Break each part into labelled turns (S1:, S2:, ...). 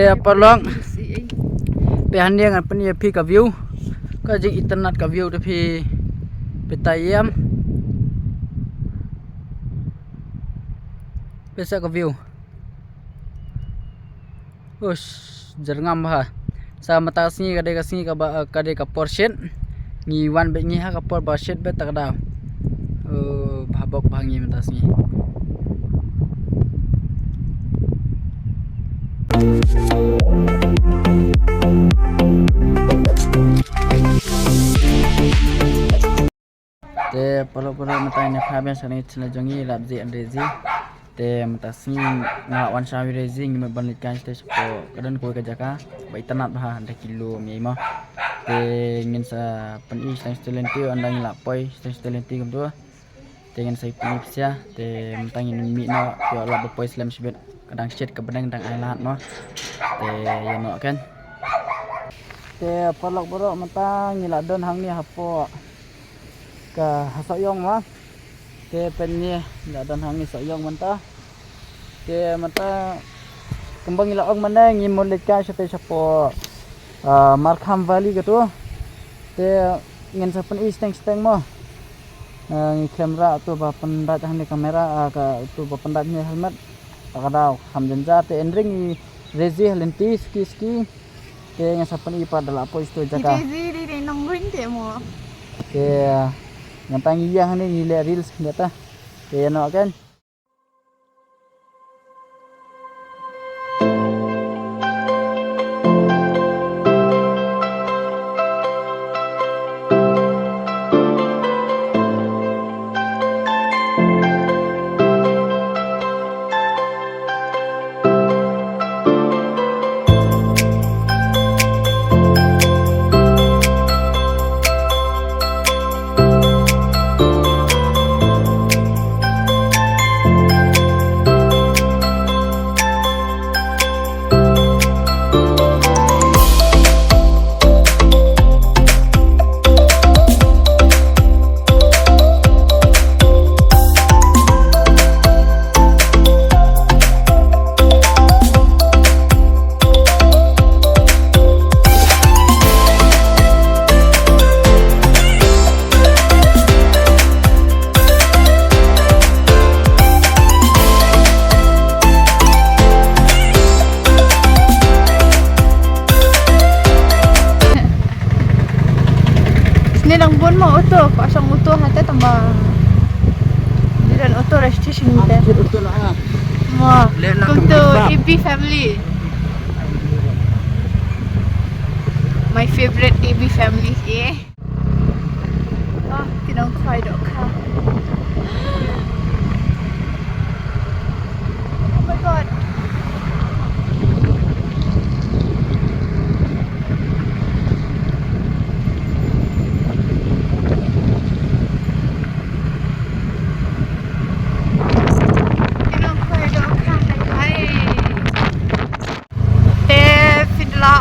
S1: Palong pe handiang an peni phi ka view ka jing internet ka view de phi pe tayam pesa ka view us jerngam ha sa mata singi kade ka portion ngi wan be ngi ha ka por ba shet be tak da bhabok bhangi mata singi te polo mata ne khaben sani chna jongi labji andrezi te mata sing nga wan shawi rezing me banlit kan te so kadan ko ka jaka bai tanat ha 1 kilo mi ma te ngin sa pan i stang talenti andang la poi stang talenti kum tu te ngin sai pinipsia te mata ngin mi no ko la poi slam sibet kadang shet ka benang dang ai lat no te ya no kan te polok boro mata ngila don hang ni hapo ka hasoyong ma te penye la dan hang ni soyong manta te mata kembang ila ong mana ngi molit ka sa te sapo Markham Valley gitu te ngin sa pen isteng mo ngi kamera tu ba pendat hang ni kamera ka tu ba pendat ni helmet kada hamjanja te endring rezi lenti ski te ngi sa pen ipa dala po isto jaka
S2: rezi di nongrin te mo
S1: te ngantang iyang ni ngile reels ngata te no kan
S2: nilang bon mo auto pasang auto hate tamba nilang auto registration nite
S1: betul lah
S2: mo come to AB family my favorite AB family tinang khai dok ka oh my god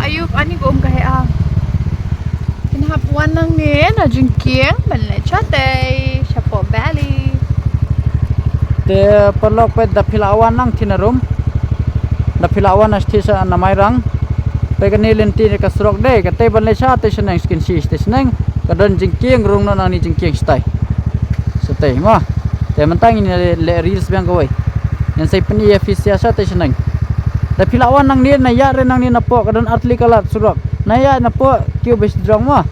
S2: ayup ani gom kahe a pinhapuan nang ni na jingkieng banle chate chapo valley
S1: te polok pe da philawan nang thinarum da philawan station namai rang pe ka nilenti ka srok de ka te banle cha te senang skin si station ka don jingkieng rung no nang ni jingkieng stai stai ma te mentang ni le reels bang ko yang sai peni efisia sa te senang da philawan nang ni na ya re nang ni na po kadon atli kalat surok na ya na po kyo bes drong mo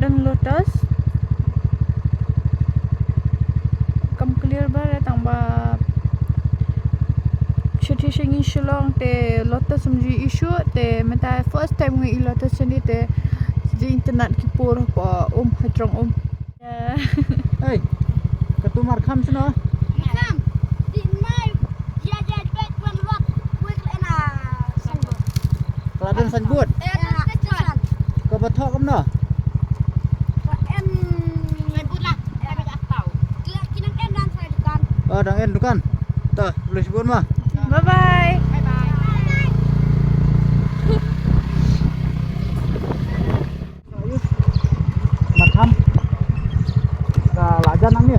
S2: Lotus mandir bare tamba Shati shingi shilong te lotus samji issue te meta first time ngi lotus ni te di internet ki pur pa hatrong
S1: Hey, ketumar kham sino.
S3: Kam, di mai dia jadi baik wan lot, kuih kena sanggup.
S1: Keladan sanjut.
S3: Tekan.
S1: Ke bathok kam no.
S3: Em sanggup lah. Em tak tahu. Dia kinang em dan saya dekan.
S1: Dang en dukan. Tah, boleh sebut mah.
S2: bye bye
S3: Bye bye.
S1: Makham. Ka lajan nang ni.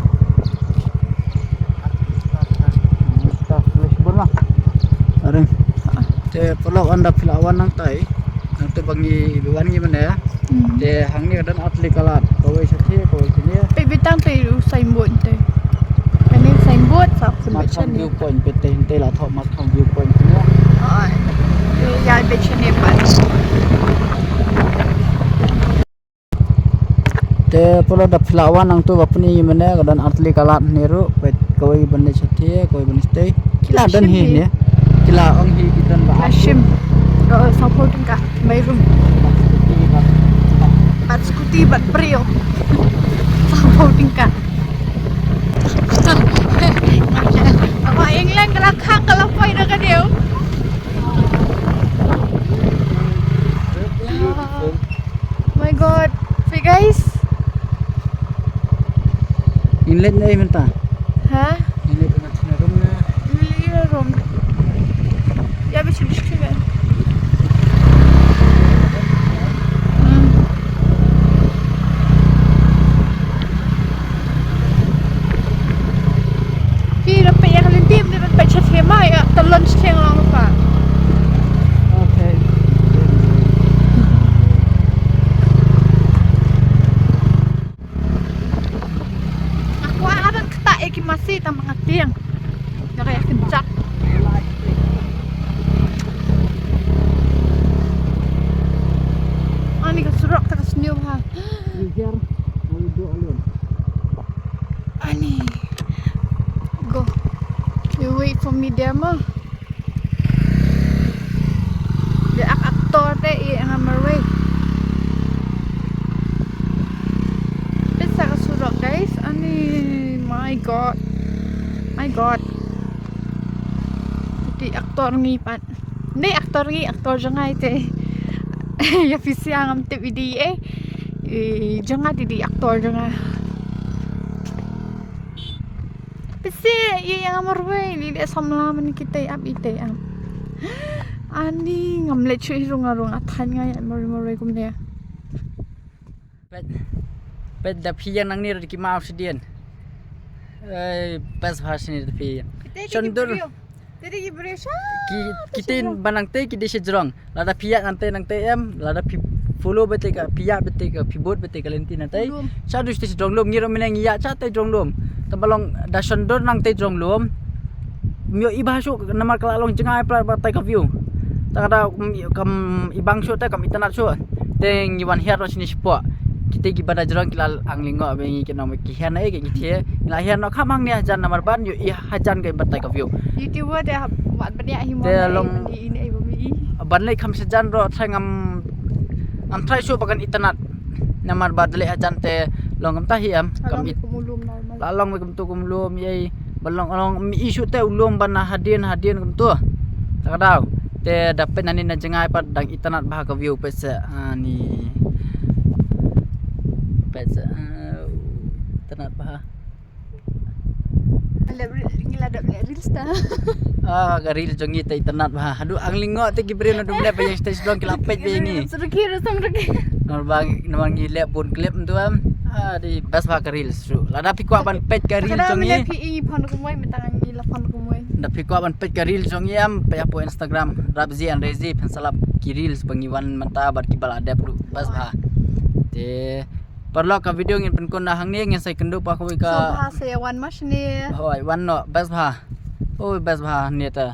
S1: Tah, boleh sebut mah. Areng. Te pelok anda pilawan nang tai. Nang tu bangi wangi mana ya. Te hang ni kadan atli kalat. Kawai sathi kawai sini.
S2: pe bitang pe signboard te ani signboard sa kun
S1: Makham
S2: bechen ni
S1: viewpoint pete hinte la thok makham viewpoint sini.
S2: ya bechen ni pa
S1: Te pula da pilawan nang tu bapni mana kadan atli kalat niru pet kawai bande sathi kawai bande stay. Kila dan hi ni. Kila ong hi kitan ba.
S2: Lashim supporting ka may room bat skuti bat prio supporting ka apa England kelakang kalapay na ka diyo my god see guys
S1: Inlet na imenta.
S2: ha
S1: Inlet na sinarum na.
S2: Really room ya betul betul kan dapat yang lendim dia dapat chat hema ya telon steng lang pa
S1: Okay.
S2: aku akan ketak iki masih ta mga tiang na kaya kencak ani ka surok ta kasniu ha
S1: Rijar mau do alun.
S2: ani go you wait for me there ma the aktor te i ang amarway bisa ka surok guys ani my god di aktor ngipan hindi aktor jangan ite ya visi ang amte video jangan di aktor jangan Pisi, yang amarway, lili samlaman kita ab ite am. Ani ngamlet cuy rung atan nga ya amarway kum dia.
S1: Pet da piyang nang ni ki mau sedien. Pas hasni da piyang. Chondur
S2: Tadi gibri sha.
S1: kitin banang te ki dise jrong. Lada piyak nang te em, lada follow bete ka piyak bete ka pibot bete ka lentin nang te. Sa dus te jrong lom ngiro minang ya cha te jrong lom. Tabalong da chondur nang te jrong lom. Mio ibahsu namar kalalong jengai pra tai ka view. Takada kam ibang syo te kam itanat syo. Teng iwan hiar ro sini spo. Kita gi pada jrong kilal anglingo bengi kena ki hian ai ki thie. La hian no khamang ne jan namar ban yu i hajan ke batai ka view.
S2: YouTuber dah buat banyak himau.
S1: Dia long-
S2: ini bumi.
S1: Ban lai kham sejan ro thai ngam try syo bagan itanat. Namar badle hajan te long ngam tahi am kam
S2: Kalau kumulum normal.
S1: lalong me kum tu kum lom yai balong along mi isu te ulom ban hadien kum tu. Takadaw te dapat nani na jengai pat dang itanat bah ka view pesa ani pesa itanat bah
S2: Ngila dak reels dah.
S1: garil jongi te itanat bah aduh anglingo te gibre no dumle pa yang stage dong kilapet be ni
S2: Sergi rasam regi.
S1: norbang namang gile pun clip tu am di bas bah garil su lada pikwa ban pet garil
S2: Kadang
S1: jongi
S2: mila PE pan kumoi metangan ngila pan kumoi.
S1: da pikwa ban pet garil jongi am pa po Instagram Rabzi and Rezi pensalap kiril pengiwan mata bar kibal ada pru bas bah te perlo ka video ngin pen kon hang ni ngin sai kendu pa ko
S2: So
S1: ka
S2: bahasa Yawan mas ni.
S1: hoi wan no bas bah oi bas bah ni ta